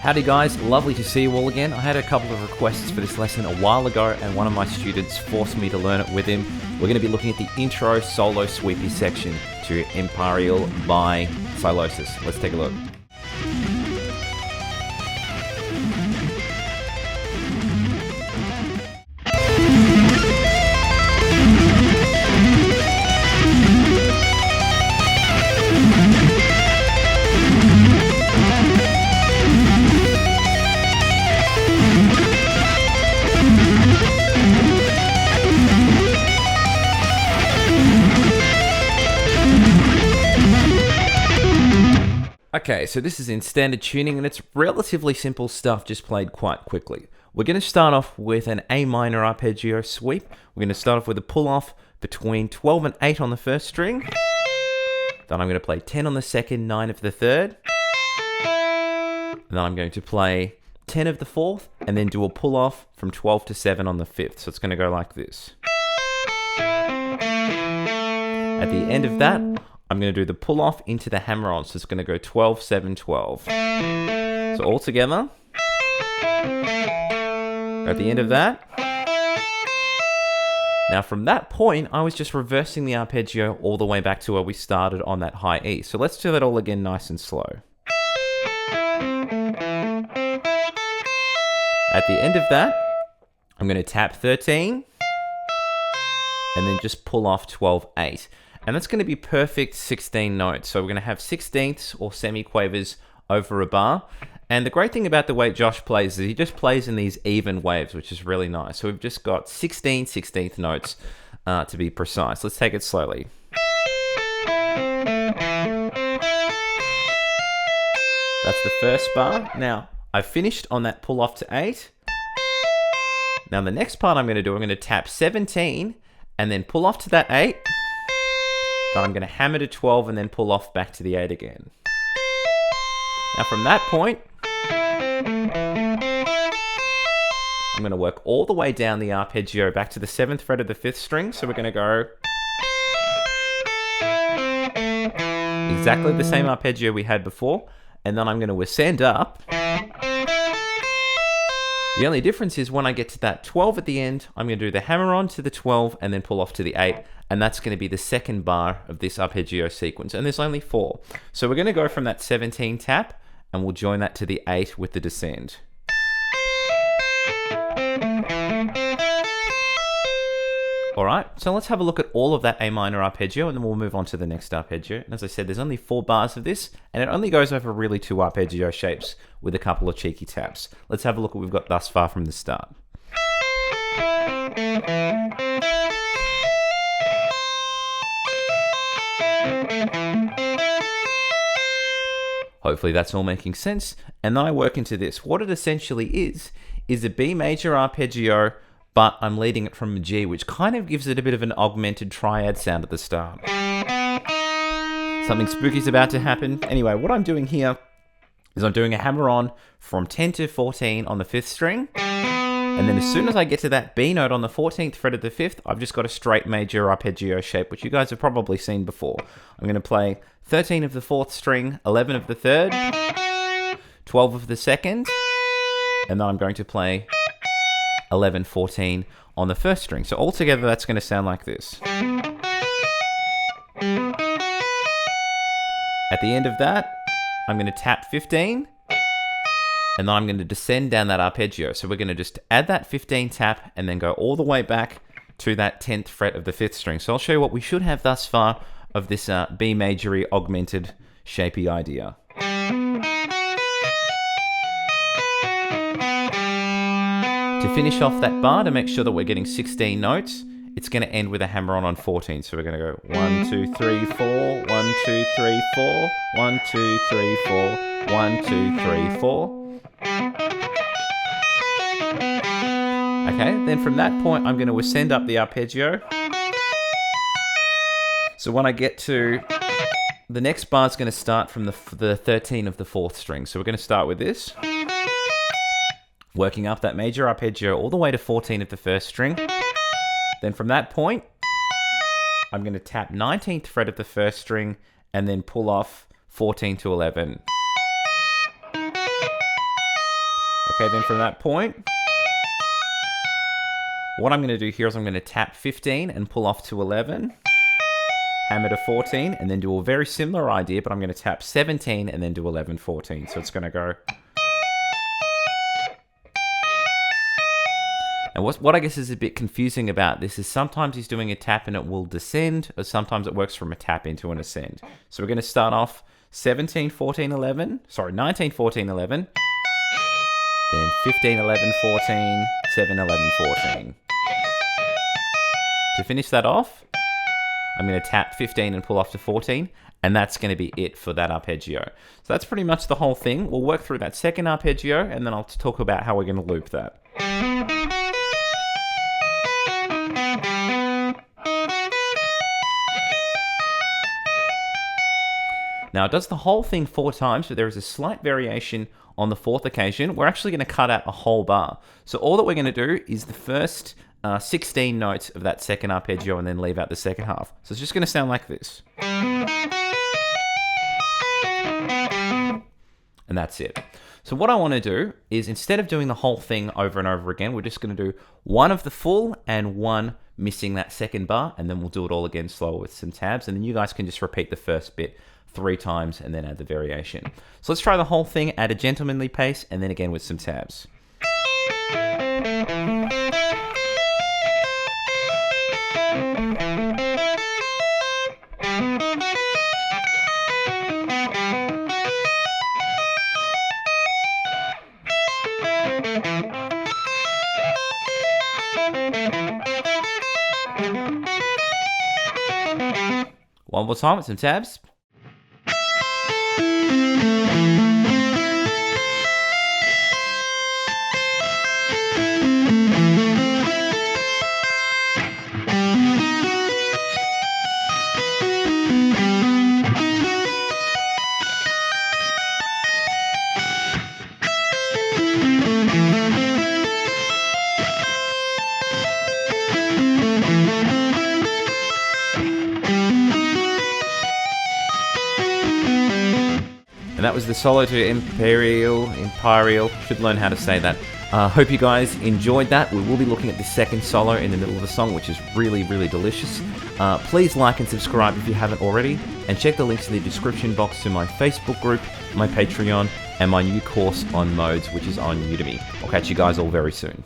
Howdy guys, lovely to see you all again. I had a couple of requests for this lesson a while ago and one of my students forced me to learn it with him. We're going to be looking at the intro solo sweepy section to Empyreal by Sylosis. Let's take a look. Okay, so this is in standard tuning and it's relatively simple stuff just played quite quickly. We're going to start off with an A minor arpeggio sweep. We're going to start off with a pull off between 12 and 8 on the first string. Then I'm going to play 10 on the second, 9 of the third. And then I'm going to play 10 of the fourth and then do a pull off from 12 to 7 on the fifth. So it's going to go like this. At the end of that, I'm going to do the pull off into the hammer on. So it's going to go 12, 7, 12. So all together. At the end of that. Now from that point, I was just reversing the arpeggio all the way back to where we started on that high E. So let's do that all again nice and slow. At the end of that, I'm going to tap 13. And then just pull off 12, 8. And that's going to be perfect 16 notes. So we're going to have 16ths or semiquavers over a bar. And the great thing about the way Josh plays is he just plays in these even waves, which is really nice. So we've just got 16 16th notes to be precise. Let's take it slowly. That's the first bar. Now, I've finished on that pull off to 8. Now the next part I'm going to do, I'm going to tap 17 and then pull off to that 8. Then I'm going to hammer to 12 and then pull off back to the 8 again. Now from that point, I'm going to work all the way down the arpeggio back to the 7th fret of the 5th string. So we're going to go exactly the same arpeggio we had before. And then I'm going to ascend up. The only difference is when I get to that 12 at the end, I'm going to do the hammer on to the 12 and then pull off to the 8. And that's going to be the second bar of this arpeggio sequence. And there's only 4. So we're going to go from that 17 tap and we'll join that to the 8 with the descend. All right, so let's have a look at all of that A minor arpeggio and then we'll move on to the next arpeggio. And as I said, there's only 4 bars of this and it only goes over really 2 arpeggio shapes with a couple of cheeky taps. Let's have a look at what we've got thus far from the start. Hopefully that's all making sense. And then I work into this. What it essentially is a B major arpeggio, but I'm leading it from a G, which kind of gives it a bit of an augmented triad sound at the start. Something spooky is about to happen. Anyway, what I'm doing here is I'm doing a hammer on from 10 to 14 on the 5th string. And then as soon as I get to that B note on the 14th fret of the 5th, I've just got a straight major arpeggio shape, which you guys have probably seen before. I'm going to play 13 of the 4th string, 11 of the 3rd, 12 of the 2nd, and then I'm going to play 11, 14 on the 1st string. So altogether, that's going to sound like this. At the end of that, I'm going to tap 15. And then I'm going to descend down that arpeggio. So we're going to just add that 15 tap and then go all the way back to that 10th fret of the 5th string. So I'll show you what we should have thus far of this B majory augmented shapey idea. To finish off that bar, to make sure that we're getting 16 notes, it's going to end with a hammer on 14. So we're going to go 1, 2, 3, 4, 1, 2, 3, 4, 1, 2, 3, 4, 1, 2, 3, 4. Okay, then from that point, I'm going to ascend up the arpeggio. So when I get to the next bar, it's going to start from the 13 of the 4th string. So we're going to start with this. Working up that major arpeggio all the way to 14 of the 1st string. Then from that point, I'm going to tap 19th fret of the 1st string and then pull off 14 to 11. Okay, then from that point, what I'm going to do here is I'm going to tap 15 and pull off to 11, hammer to 14, and then do a very similar idea, but I'm going to tap 17 and then do 11, 14. So it's going to go. And what I guess is a bit confusing about this is sometimes he's doing a tap and it will descend, or sometimes it works from a tap into an ascend. So we're going to start off 17, 14, 11, sorry, 19, 14, 11, then 15, 11, 14, 7, 11, 14. To finish that off, I'm going to tap 15 and pull off to 14, and that's going to be it for that arpeggio. So that's pretty much the whole thing. We'll work through that second arpeggio, and then I'll talk about how we're going to loop that. Now it does the whole thing 4 times, but there is a slight variation on the 4th occasion. We're actually going to cut out a whole bar. So all that we're going to do is the first 16 notes of that second arpeggio and then leave out the second half. So it's just going to sound like this. And that's it. So what I want to do is, instead of doing the whole thing over and over again, we're just going to do one of the full and one missing that second bar, and then we'll do it all again slower with some tabs, and then you guys can just repeat the first bit 3 times and then add the variation. So let's try the whole thing at a gentlemanly pace and then again with some tabs. One more time with some tabs. And that was the solo to Empyreal. Should learn how to say that. Hope you guys enjoyed that. We will be looking at the second solo in the middle of the song, which is really, really delicious. Please like and subscribe if you haven't already, and check the links in the description box to my Facebook group, my Patreon, and my new course on modes, which is on Udemy. I'll catch you guys all very soon.